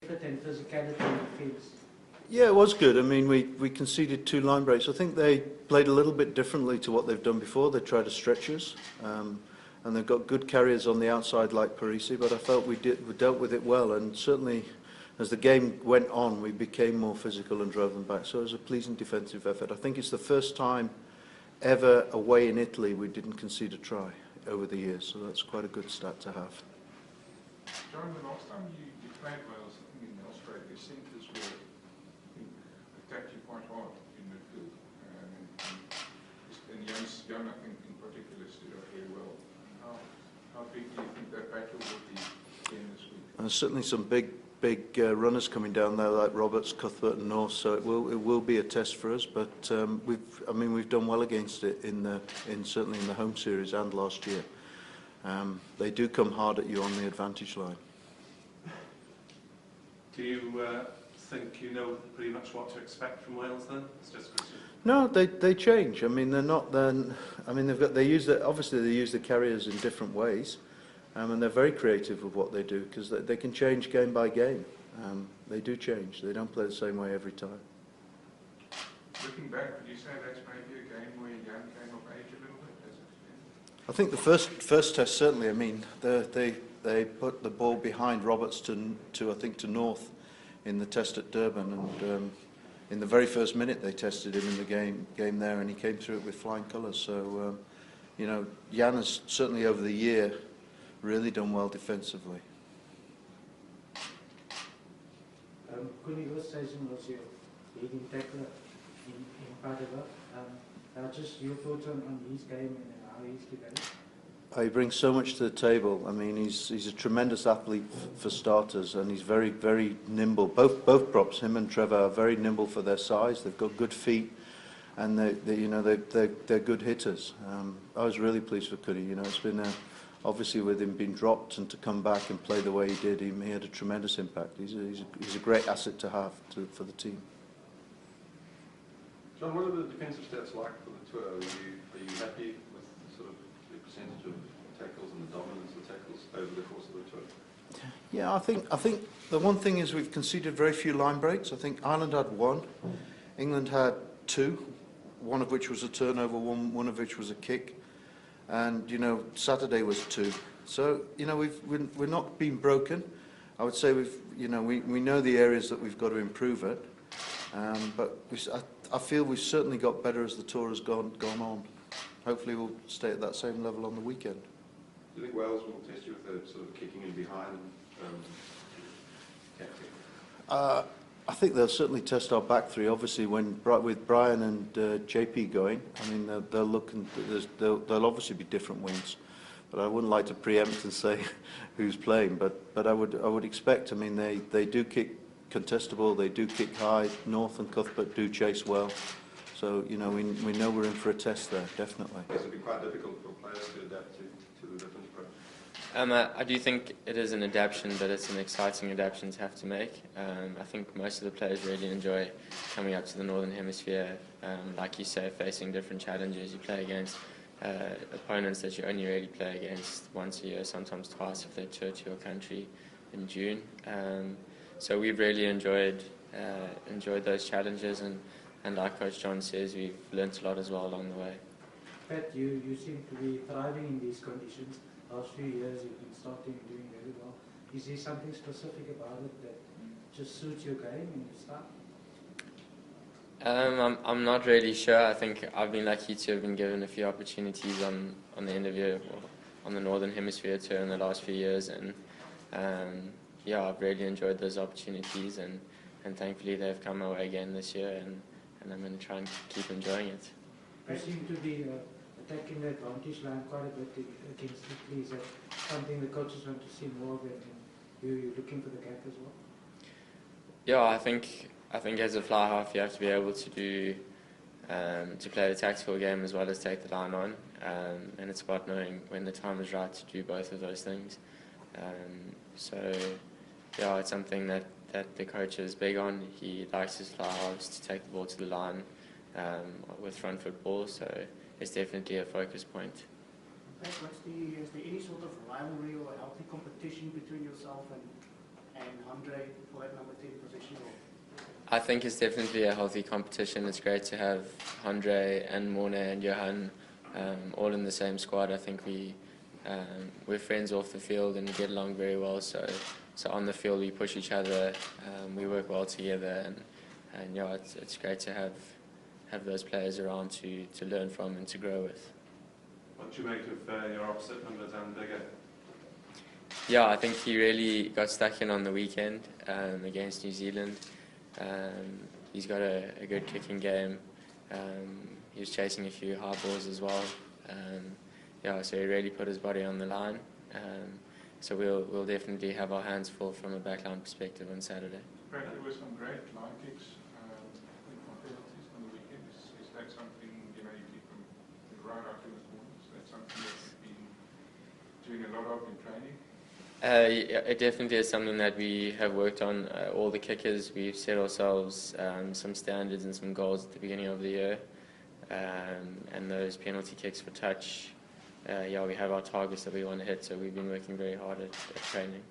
And physicality in defence. Yeah, it was good. I mean, we conceded 2 line breaks. I think they played a little bit differently to what they've done before. They tried to stretch us, and they've got good carriers on the outside like Parisi, but I felt we dealt with it well, and certainly as the game went on, we became more physical and drove them back. So it was a pleasing defensive effort. I think it's the first time ever away in Italy we didn't concede a try over the years, so that's quite a good stat to have. John, the last time you played Wales, I think in Australia, the centres were attacked you quite hard in midfield. And Jan, I think, in particular, stood out very well. How big do you think that battle will be again this week? There's certainly some big runners coming down there, like Roberts, Cuthbert, and North. So it will be a test for us. But we've done well against it certainly in the home series and last year. They do come hard at you on the advantage line. Do you think you know pretty much what to expect from Wales then? It's just no, they change. I mean, they're not then. I mean, they use the carriers in different ways, and they're very creative with what they do because they can change game by game. They do change. They don't play the same way every time. Looking back, would you say that's maybe a game where Jan came of age a little bit? I think the first test certainly. I mean, they put the ball behind Roberts to North in the test at Durban, and in the very first minute they tested him in the game there, and he came through it with flying colours. So Jan has certainly over the year really done well defensively. Koenie Oosthuizen was your leading tackler in Cardiff. Just your thoughts on his game and how he's developed? He brings so much to the table. I mean, he's a tremendous athlete for starters, and he's very, very nimble. Both props, him and Trevor, are very nimble for their size. They've got good feet, and they're good hitters. I was really pleased for Koenie. It's been obviously with him being dropped and to come back and play the way he did, he had a tremendous impact. He's a great asset to have for the team. John, what are the defensive stats like for the tour? Are you happy with sort of the percentage of tackles and the dominance of tackles over the course of the tour? Yeah, I think the one thing is we've conceded very few line breaks. I think Ireland had 1, England had 2, one of which was a turnover, one of which was a kick, and Saturday was 2. So we're not being broken. I would say we know the areas that we've got to improve at, but I feel we've certainly got better as the tour has gone on. Hopefully we'll stay at that same level on the weekend. Do you think Wales will test you with a sort of kicking in behind tactic? I think they'll certainly test our back three. Obviously, with Brian and JP going, I mean they'll look and there'll obviously be different wings. But I wouldn't like to preempt and say who's playing. But I would expect. I mean they do kick contestable. They do kick high. North and Cuthbert do chase well. So we know we're in for a test there, definitely. Yes, it'll be quite difficult for players to adapt to the different approach. I do think it is an adaptation, but it's an exciting adaptation to have to make. I think most of the players really enjoy coming up to the Northern Hemisphere. Like you say, facing different challenges. You play against opponents that you only really play against once a year, sometimes twice if they tour to your country in June. So we've really enjoyed those challenges, and like Coach John says, we've learnt a lot as well along the way. Pat, you seem to be thriving in these conditions. Last few years you've been starting and doing very well. Is there something specific about it that just suits your game and your style? I'm not really sure. I think I've been lucky to have been given a few opportunities on the end of year, on the Northern Hemisphere tour in the last few years, and I've really enjoyed those opportunities, and thankfully they've come my way again this year, and I'm going to try and keep enjoying it. You seem to be attacking the advantage line quite a bit against Italy. Is that something the coaches want to see more of, and you're looking for the gap as well? Yeah, I think as a fly half you have to be able to do to play the tactical game as well as take the line on, and it's about knowing when the time is right to do both of those things. It's something that the coach is big on. He likes his fly halves to take the ball to the line with front foot ball, so it's definitely a focus point. Is there any sort of rivalry or healthy competition between yourself and Andre for that number 10 position? I think it's definitely a healthy competition. It's great to have Andre and Morne and Johan all in the same squad. I think we're friends off the field and we get along very well. So on the field we push each other, we work well together, and yeah, it's great to have those players around to learn from and to grow with. What do you make of your opposite number, Dan Bigger? Yeah, I think he really got stuck in on the weekend against New Zealand. He's got a good kicking game. He was chasing a few high balls as well. Yeah, so he really put his body on the line. So we'll definitely have our hands full from a backline perspective on Saturday. Brad, there were some great line kicks on penalties on the weekend. Is that something, you know, you keep them right out in the corner? Is that something that you've been doing a lot of in training? It definitely is something that we have worked on. All the kickers, we've set ourselves some standards and some goals at the beginning of the year. And those penalty kicks for touch, yeah, we have our targets that we want to hit, so we've been working very hard at training.